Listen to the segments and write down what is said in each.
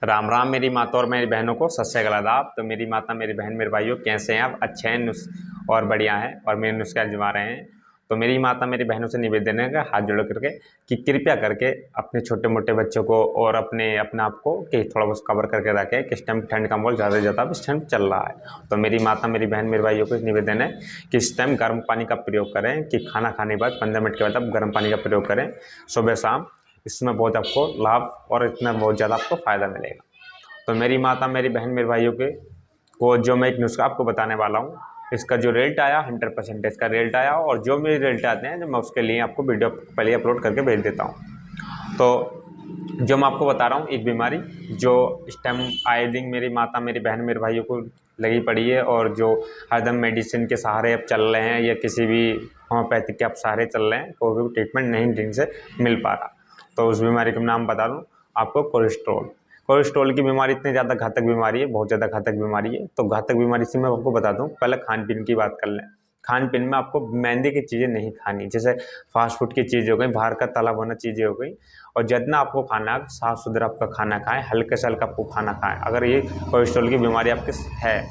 राम राम मेरी माता और मेरी बहनों को, सत श्री अकाल आदाब। तो मेरी माता, मेरी बहन, मेरे भाइयों, कैसे हैं आप? अच्छे हैं और बढ़िया हैं और मेरे नुस्खे आजमा रहे हैं। तो मेरी माता, मेरी बहनों से निवेदन है कि हाथ जोड़ करके कि कृपया करके अपने छोटे मोटे बच्चों को और अपने आप को कि थोड़ा बहुत कवर करके रखें कि इस टाइम ठंड का माहौल ज़्यादा से ज़्यादा इस टाइम चल रहा है। तो मेरी माता, मेरी बहन, मेरे भाइयों को निवेदन है कि इस टाइम गर्म पानी का प्रयोग करें, कि खाना खाने के बाद 15 मिनट के बाद आप गर्म पानी का प्रयोग करें सुबह शाम। इसमें बहुत आपको लाभ और इतना बहुत ज़्यादा आपको फ़ायदा मिलेगा। तो मेरी माता, मेरी बहन, मेरे भाइयों के को जो मैं एक नुस्खा आपको बताने वाला हूँ, इसका जो रिजल्ट आया 100% इसका रिजल्ट आया, और जो मेरे रिजल्ट आते हैं जो मैं उसके लिए आपको वीडियो पहले अपलोड करके भेज देता हूँ। तो जो मैं आपको बता रहा हूँ, एक बीमारी जो इस टाइम आए दिन मेरी माता, मेरी बहन, मेरे भाइयों को लगी पड़ी है, और जो हरदम मेडिसिन के सहारे अब चल रहे हैं या किसी भी होम्योपैथिक के आप सहारे चल रहे हैं, कोई भी ट्रीटमेंट नहीं ठीक से मिल पा रहा। तो उस बीमारी का नाम बता दूँ आपको, कोलेस्ट्रॉल। कोलेस्ट्रॉल की बीमारी इतनी ज़्यादा घातक बीमारी है, बहुत ज़्यादा घातक बीमारी है। तो घातक बीमारी से मैं आपको बता दूं, पहले खान पीन की बात कर लें। खान पीन में आपको मैदे की चीज़ें नहीं खानी, जैसे फास्ट फूड की चीज़ें हो गई, बाहर का तला भुना चीज़ें हो गई। और जितना आपको खाना है साफ़ सुथरा आपका खाना खाएं, हल्के से हल्का आपको खाना खाएं। अगर ये कोलेस्ट्रॉल की बीमारी आपके है,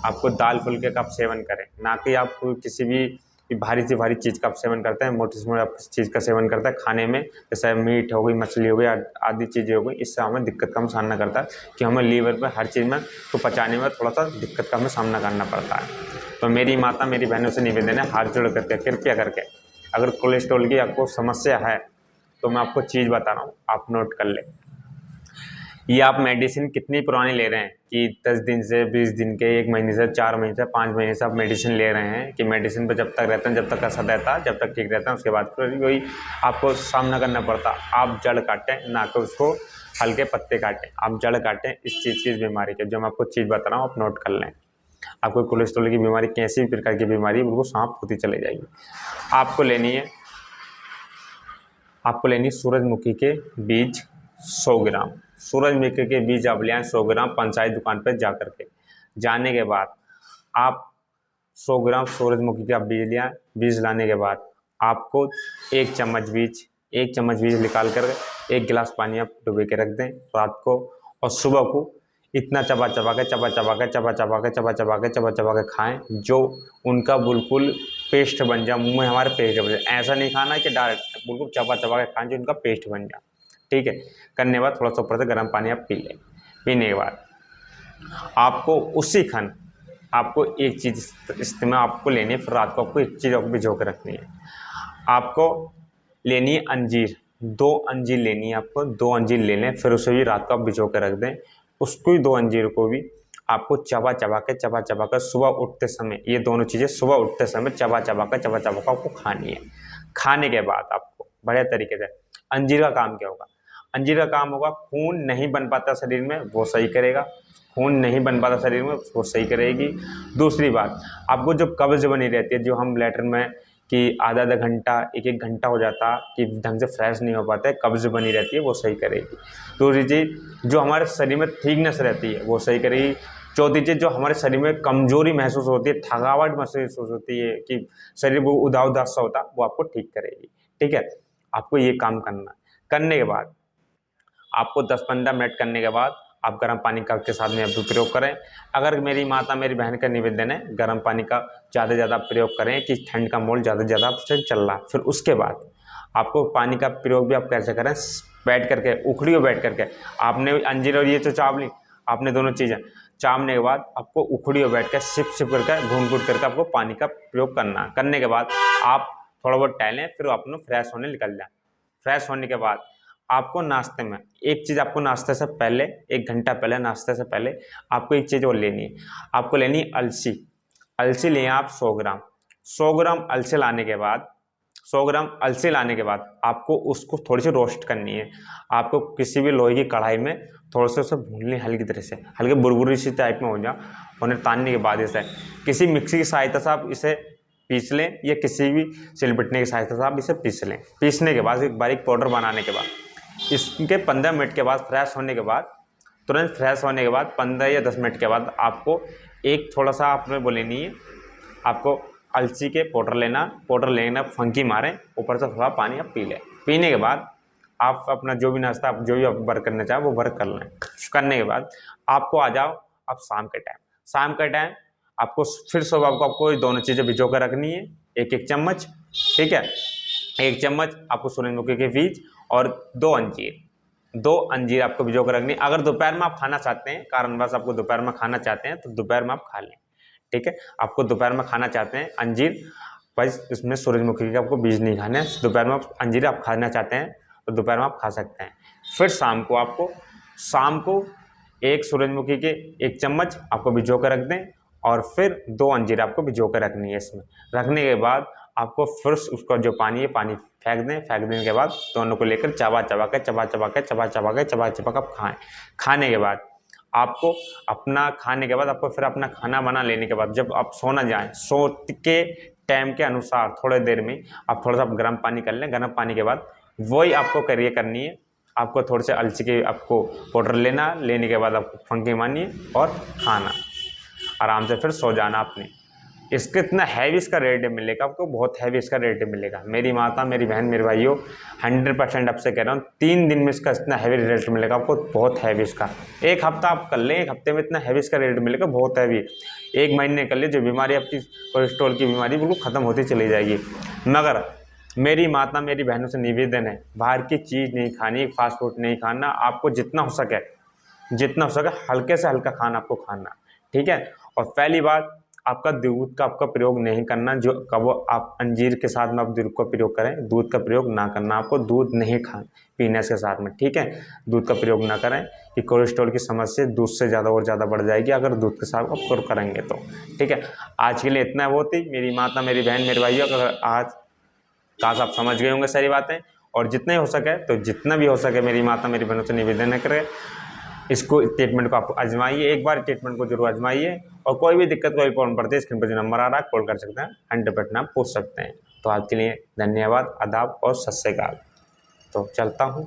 आपको दाल फुल्के का आप सेवन करें, ना कि आप किसी भी भारी से भारी चीज़ का आप सेवन करते हैं, मोटी से मोटी आप चीज़ का सेवन करते हैं खाने में, जैसे मीट हो गई, मछली हो गई, आदि चीज़ें हो गई। इससे हमें दिक्कत का सामना करता है कि हमें लीवर पे हर चीज़ में तो पचाने में थोड़ा सा दिक्कत का हमें सामना करना पड़ता है। तो मेरी माता, मेरी बहनों से निवेदन है, हाथ जोड़ करके कृपया करके, अगर कोलेस्ट्रॉल की आपको समस्या है तो मैं आपको चीज़ बता रहा हूँ, आप नोट कर लें। ये आप मेडिसिन कितनी पुरानी ले रहे हैं कि 10 दिन से, 20 दिन के, 1 महीने से, 4 महीने से, 5 महीने से आप मेडिसिन ले रहे हैं कि मेडिसिन पर जब तक रहते हैं, जब तक असर रहता है, जब तक ठीक रहता है, उसके बाद फिर वही आपको सामना करना पड़ता। आप जड़ काटें, ना कि उसको हल्के पत्ते काटें, आप जड़ काटें इस चीज़ की, इस बीमारी के। जो मैं आपको चीज़ बता रहा हूँ आप नोट कर लें। आपको कोलेस्ट्रॉल की बीमारी किसी भी प्रकार की बीमारी बिल्कुल सांप होती चली जाएगी। आपको लेनी है सूरजमुखी के बीज 100 ग्राम। सूरजमुखी के बीज आप ले आए 100 ग्राम पंचायत दुकान पर जा करके। जाने के बाद आप 100 ग्राम सूरजमुखी का बीज ले आए। बीज लाने के बाद आपको 1 चम्मच बीज निकाल कर 1 गिलास पानी आप डुबो के रख दें रात को, और सुबह को इतना चबा चबा के खाएं जो उनका बिल्कुल पेस्ट बन जाए, मुंह में हमारे पेस्ट बन जाए। ऐसा नहीं खाना है कि डायरेक्ट, बिल्कुल चबा के खाएं जो उनका पेस्ट बन जाए। ठीक है, करने के बाद थोड़ा सा ऊपर से गर्म पानी आप पी लें। पीने के बाद आपको उसी क्षण आपको एक चीज़ इस्तेमाल आपको लेनी है, फिर रात को आपको एक चीज़ आपको भिजो के रखनी है। आपको लेनी है अंजीर, 2 अंजीर लेनी है आपको, 2 अंजीर ले लें, फिर उसे भी रात को आप भिजो के रख दें। उसको ही 2 अंजीर को भी आपको चबा चबा कर सुबह उठते समय, ये दोनों चीज़ें सुबह उठते समय चबा चबा कर आपको खानी है। खाने के बाद आपको बढ़िया तरीके से, अंजीर का काम क्या होगा? अंजीर का काम होगा, खून नहीं बन पाता शरीर में वो सही करेगा, खून नहीं बन पाता शरीर में वो सही करेगी। दूसरी बात, आपको जो कब्ज बनी रहती है, जो हम लेटर में कि आधा घंटा, 1 घंटा हो जाता कि ढंग से फ्रेश नहीं हो पाते, कब्ज बनी रहती है वो सही करेगी। दूसरी चीज़, जो हमारे शरीर में थिकनेस रहती है वो सही करेगी। चौथी चीज़, जो हमारे शरीर में कमजोरी महसूस होती है, थकावट महसूस होती है कि शरीर वो उदास सा होता, वो आपको ठीक करेगी। ठीक है, आपको ये काम करना। करने के बाद आपको 10-15 मिनट करने के बाद आप गर्म पानी का के साथ में आप प्रयोग करें। अगर मेरी माता, मेरी बहन का निवेदन है, गर्म पानी का ज़्यादा से ज़्यादा प्रयोग करें कि ठंड का माहौल ज़्यादा से ज़्यादा चल रहा है। फिर उसके बाद आपको पानी का प्रयोग भी आप कैसे करें, बैठ करके, उखड़ी में बैठ करके। आपने अंजीर और ये तो चाव ली, आपने दोनों चीज़ें चावने के बाद आपको उखड़ी में बैठ कर सिप करके, घूट करके आपको पानी का प्रयोग करना है। करने के बाद आप थोड़ा बहुत टहलें, फिर अपना फ्रेश होने निकल जाए। फ्रेश होने के बाद आपको नाश्ते में एक चीज़, आपको नाश्ते से पहले 1 घंटा पहले, नाश्ते से पहले आपको एक चीज़ और लेनी है। आपको लेनी है अलसी। अलसी लें आप 100 ग्राम। 100 ग्राम अलसी लाने के बाद, 100 ग्राम अलसी लाने के बाद आपको उसको थोड़ी सी रोस्ट करनी है। आपको किसी भी लोहे की कढ़ाई में थोड़ा सा उसे भून लें, हल्की तरह से, हल्के बुरबुरी सी टाइप में हो जाए। उन्हें तानने के बाद इसे किसी मिक्सी की सहायता से आप इसे पीस लें, या किसी भी सिलबट्टे की सहायता से आप इसे पीस लें। पीसने के बाद एक बारीक पाउडर बनाने के बाद इसके 15 मिनट के बाद फ्रेश होने के बाद, तुरंत फ्रेश होने के बाद 15 या 10 मिनट के बाद आपको एक थोड़ा सा आपने बोले नहीं है, आपको अलसी के पाउडर लेना, फंकी मारें, ऊपर से थोड़ा पानी आप पी लें। पीने के बाद आप अपना जो भी नाश्ता आप जो भी आप वर्क करना चाहें वो वर्क कर लें। करने के बाद आपको आ जाओ अब शाम के टाइम। शाम के टाइम आपको फिर सुबह को आपको ये दोनों चीज़ें भिजो कर रखनी है, एक एक चम्मच, ठीक है। एक चम्मच आपको सूरजमुखी के बीज और 2 अंजीर, 2 अंजीर आपको भिजो कर रखनी है। अगर दोपहर में आप खाना चाहते हैं, कारणवश आपको दोपहर में खाना चाहते हैं तो दोपहर में आप खा लें, ठीक है। आपको दोपहर में खाना चाहते हैं अंजीर, बस इसमें सूरजमुखी के आपको बीज नहीं खाने हैं। दोपहर में आप अंजीर आप खाना चाहते हैं तो दोपहर में आप खा सकते हैं। फिर शाम को एक सूरजमुखी के 1 चम्मच आपको भिजो कर रख दें और फिर 2 अंजीर आपको भिजो कर रखनी है। इसमें रखने के बाद आपको फिर उसका जो पानी है पानी फेंक दें। फेंक देने के बाद दोनों को लेकर चबा चबा के आप खाएं। खाने के बाद आपको फिर अपना खाना बना लेने के बाद जब आप सोना जाएं, सो के टाइम के अनुसार थोड़ी देर में आप थोड़ा सा गर्म पानी कर लें। गर्म पानी के बाद वही आपको करनी है। आपको थोड़े से अलसी के आपको पाउडर लेने के बाद आपको फंकी मानिए और खाना, आराम से फिर सो जाना आपने। इसका इतना हैवी इसका रेट मिलेगा आपको, बहुत हैवी इसका रेट मिलेगा। मेरी माता, मेरी बहन, मेरे भाइयों, 100% आपसे कह रहा हूँ, 3 दिन में इसका इतना हैवी रेट मिलेगा आपको, बहुत हैवी इसका। 1 हफ्ता आप कर लें, 1 हफ्ते में इतना हैवी इसका रेट मिलेगा, बहुत हैवी। 1 महीने कर ले, जो बीमारी आपकी कोलेस्ट्रॉल की बीमारी बिल्कुल ख़त्म होती चली जाएगी। मगर मेरी माता, मेरी बहनों से निवेदन है, बाहर की चीज़ नहीं खानी, फास्ट फूड नहीं खाना। आपको जितना हो सके हल्के से हल्का खाना आपको खाना, ठीक है। और पहली बात, आपका दूध का आपका प्रयोग नहीं करना। जो कब आप अंजीर के साथ में आप दूध का प्रयोग करें, दूध का प्रयोग ना करना। आपको दूध नहीं पीने के साथ में, ठीक है। दूध का प्रयोग ना करें कि कोलेस्ट्रॉल की समस्या दूध से ज़्यादा और ज़्यादा बढ़ जाएगी अगर दूध के साथ आप प्रयोग करेंगे तो, ठीक है। आज के लिए इतना बहुत ही। मेरी माता, मेरी बहन, मेरे भाइयों, अगर आज काश आप समझ गए होंगे सारी बातें, और जितने हो सके तो जितना भी हो सके मेरी माता, मेरी बहनों से निवेदन करें, इसको ट्रीटमेंट को आप आजमाइए, एक बार ट्रीटमेंट को जरूर आजमाइए। और कोई भी दिक्कत, कोई प्रॉब्लम पड़ती है, स्क्रीन पर जो नंबर आ रहा है कॉल कर सकते हैं, 100% आप पूछ सकते हैं। तो आज के लिए धन्यवाद, आदाब और सत श्री अकाल। तो चलता हूँ।